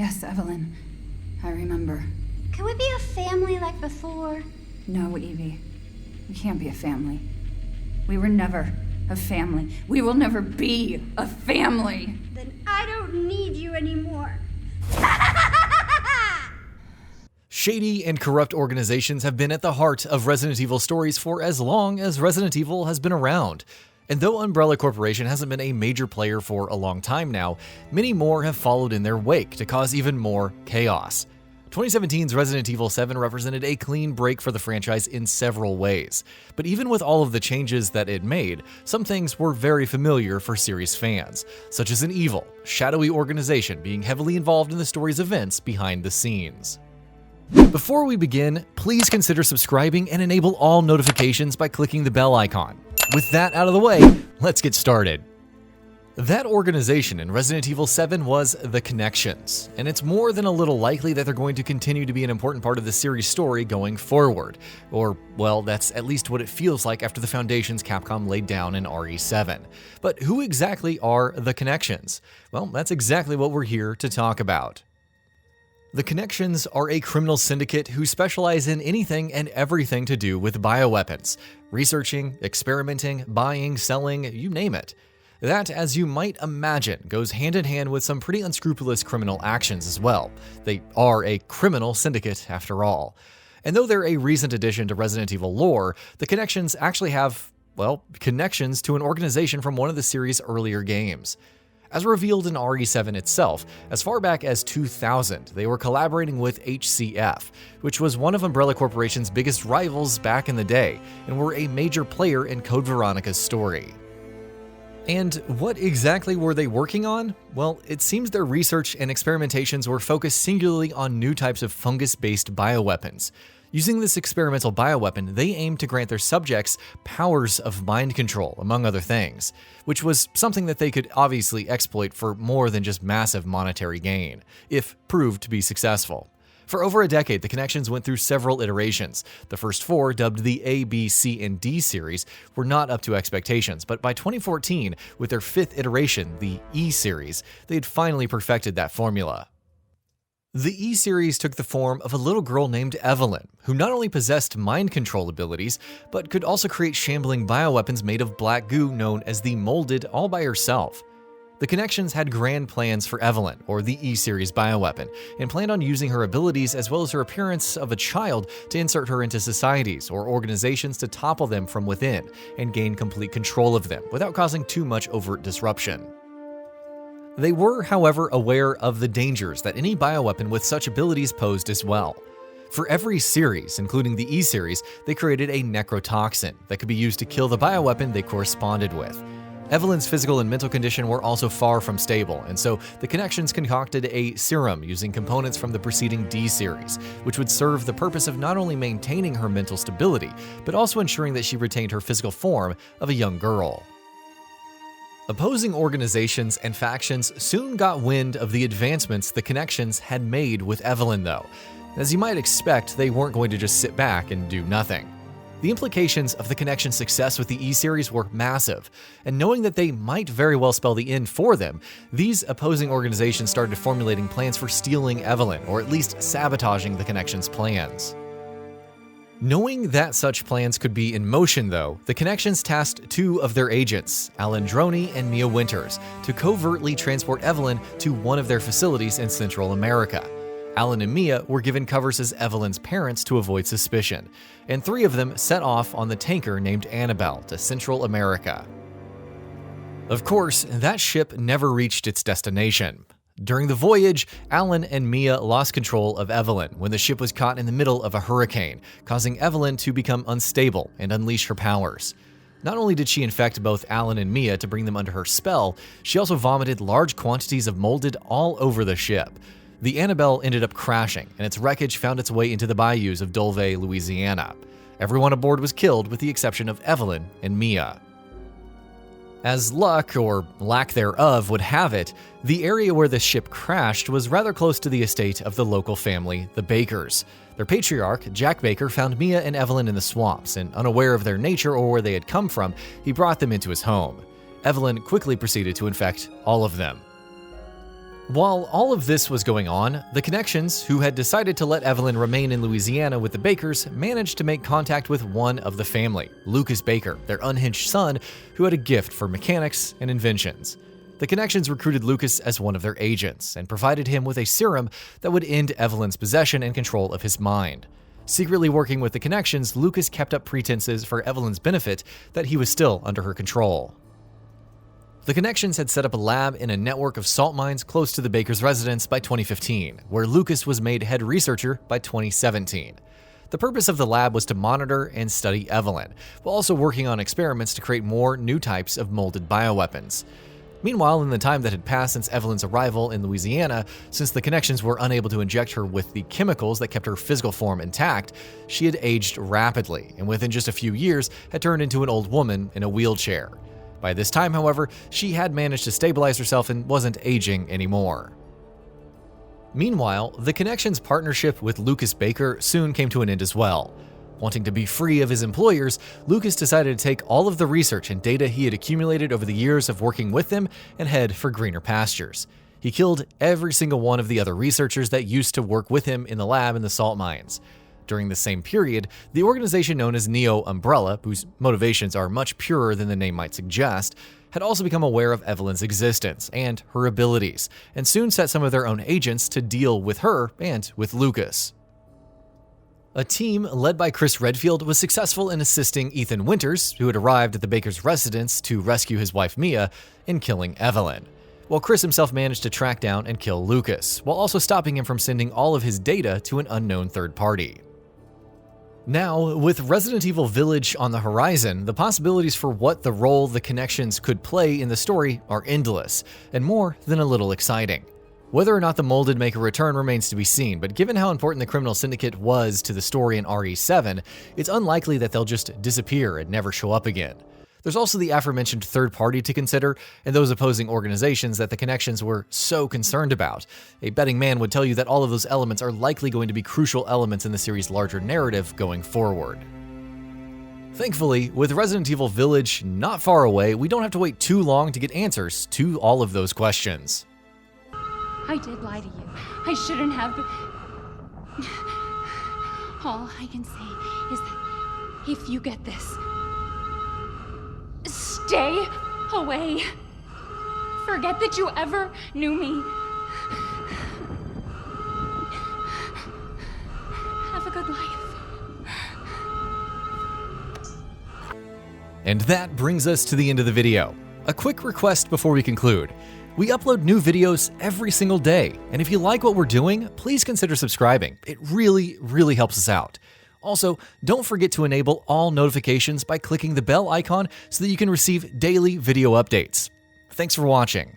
Yes, Evelyn. I remember. Can we be a family like before? No, Evie. We can't be a family. We were never a family. We will never be a family. Then I don't need you anymore. Shady and corrupt organizations have been at the heart of Resident Evil stories for as long as Resident Evil has been around. And though Umbrella Corporation hasn't been a major player for a long time now, many more have followed in their wake to cause even more chaos. 2017's Resident Evil 7 represented a clean break for the franchise in several ways. But even with all of the changes that it made, some things were very familiar for series fans, such as an evil, shadowy organization being heavily involved in the story's events behind the scenes. Before we begin, please consider subscribing and enable all notifications by clicking the bell icon. With that out of the way, let's get started. That organization in Resident Evil 7 was the Connections, and it's more than a little likely that they're going to continue to be an important part of the series' story going forward. Or, well, that's at least what it feels like after the foundations Capcom laid down in RE7. But who exactly are the Connections? Well, that's exactly what we're here to talk about. The Connections are a criminal syndicate who specialize in anything and everything to do with bioweapons. Researching, experimenting, buying, selling, you name it. That, as you might imagine, goes hand in hand with some pretty unscrupulous criminal actions as well. They are a criminal syndicate, after all. And though they're a recent addition to Resident Evil lore, the Connections actually have, well, connections to an organization from one of the series' earlier games. As revealed in RE7 itself, as far back as 2000, they were collaborating with HCF, which was one of Umbrella Corporation's biggest rivals back in the day, and were a major player in Code Veronica's story. And what exactly were they working on? Well, it seems their research and experimentations were focused singularly on new types of fungus-based bioweapons. Using this experimental bioweapon, they aimed to grant their subjects powers of mind control, among other things, which was something that they could obviously exploit for more than just massive monetary gain, if proved to be successful. For over a decade, the Connections went through several iterations. The first four, dubbed the A, B, C, and D series, were not up to expectations, but by 2014, with their fifth iteration, the E series, they had finally perfected that formula. The E series took the form of a little girl named Evelyn, who not only possessed mind control abilities, but could also create shambling bioweapons made of black goo known as the Molded all by herself. The Connections had grand plans for Evelyn, or the E-Series bioweapon, and planned on using her abilities as well as her appearance of a child to insert her into societies or organizations to topple them from within and gain complete control of them without causing too much overt disruption. They were, however, aware of the dangers that any bioweapon with such abilities posed as well. For every series, including the E-Series, they created a Necrotoxin that could be used to kill the bioweapon they corresponded with. Evelyn's physical and mental condition were also far from stable, and so the Connections concocted a serum using components from the preceding D series, which would serve the purpose of not only maintaining her mental stability, but also ensuring that she retained her physical form of a young girl. Opposing organizations and factions soon got wind of the advancements the Connections had made with Evelyn, though. As you might expect, they weren't going to just sit back and do nothing. The implications of the Connections' success with the E-Series were massive, and knowing that they might very well spell the end for them, these opposing organizations started formulating plans for stealing Evelyn, or at least sabotaging the Connections' plans. Knowing that such plans could be in motion, though, the Connections tasked two of their agents, Alan Droney and Mia Winters, to covertly transport Evelyn to one of their facilities in Central America. Alan and Mia were given covers as Evelyn's parents to avoid suspicion, and three of them set off on the tanker named Annabelle to Central America. Of course, that ship never reached its destination. During the voyage, Alan and Mia lost control of Evelyn when the ship was caught in the middle of a hurricane, causing Evelyn to become unstable and unleash her powers. Not only did she infect both Alan and Mia to bring them under her spell, she also vomited large quantities of Molded all over the ship. The Annabelle ended up crashing, and its wreckage found its way into the bayous of Dulve, Louisiana. Everyone aboard was killed with the exception of Evelyn and Mia. As luck, or lack thereof, would have it, the area where the ship crashed was rather close to the estate of the local family, the Bakers. Their patriarch, Jack Baker, found Mia and Evelyn in the swamps, and unaware of their nature or where they had come from, he brought them into his home. Evelyn quickly proceeded to infect all of them. While all of this was going on, the Connections, who had decided to let Evelyn remain in Louisiana with the Bakers, managed to make contact with one of the family, Lucas Baker, their unhinged son, who had a gift for mechanics and inventions. The Connections recruited Lucas as one of their agents and provided him with a serum that would end Evelyn's possession and control of his mind. Secretly working with the Connections, Lucas kept up pretenses for Evelyn's benefit that he was still under her control. The Connections had set up a lab in a network of salt mines close to the Baker's residence by 2015, where Lucas was made head researcher by 2017. The purpose of the lab was to monitor and study Evelyn, while also working on experiments to create more new types of molded bioweapons. Meanwhile, in the time that had passed since Evelyn's arrival in Louisiana, since the Connections were unable to inject her with the chemicals that kept her physical form intact, she had aged rapidly, and within just a few years had turned into an old woman in a wheelchair. By this time, however, she had managed to stabilize herself and wasn't aging anymore. Meanwhile, the Connections' partnership with Lucas Baker soon came to an end as well. Wanting to be free of his employers, Lucas decided to take all of the research and data he had accumulated over the years of working with them and head for greener pastures. He killed every single one of the other researchers that used to work with him in the lab in the salt mines. During the same period, the organization known as Neo Umbrella, whose motivations are much purer than the name might suggest, had also become aware of Evelyn's existence and her abilities, and soon set some of their own agents to deal with her and with Lucas. A team led by Chris Redfield was successful in assisting Ethan Winters, who had arrived at the Baker's residence to rescue his wife Mia, in killing Evelyn, while Chris himself managed to track down and kill Lucas, while also stopping him from sending all of his data to an unknown third party. Now, with Resident Evil Village on the horizon, the possibilities for what the role the Connections could play in the story are endless, and more than a little exciting. Whether or not the Molded make a return remains to be seen, but given how important the Criminal Syndicate was to the story in RE7, it's unlikely that they'll just disappear and never show up again. There's also the aforementioned third party to consider, and those opposing organizations that the Connections were so concerned about. A betting man would tell you that all of those elements are likely going to be crucial elements in the series' larger narrative going forward. Thankfully, with Resident Evil Village not far away, we don't have to wait too long to get answers to all of those questions. I did lie to you. I shouldn't have. All I can say is that if you get this, stay away. Forget that you ever knew me. Have a good life. And that brings us to the end of the video. A quick request before we conclude. We upload new videos every single day, and if you like what we're doing, please consider subscribing. It really, really helps us out. Also, don't forget to enable all notifications by clicking the bell icon so that you can receive daily video updates. Thanks for watching.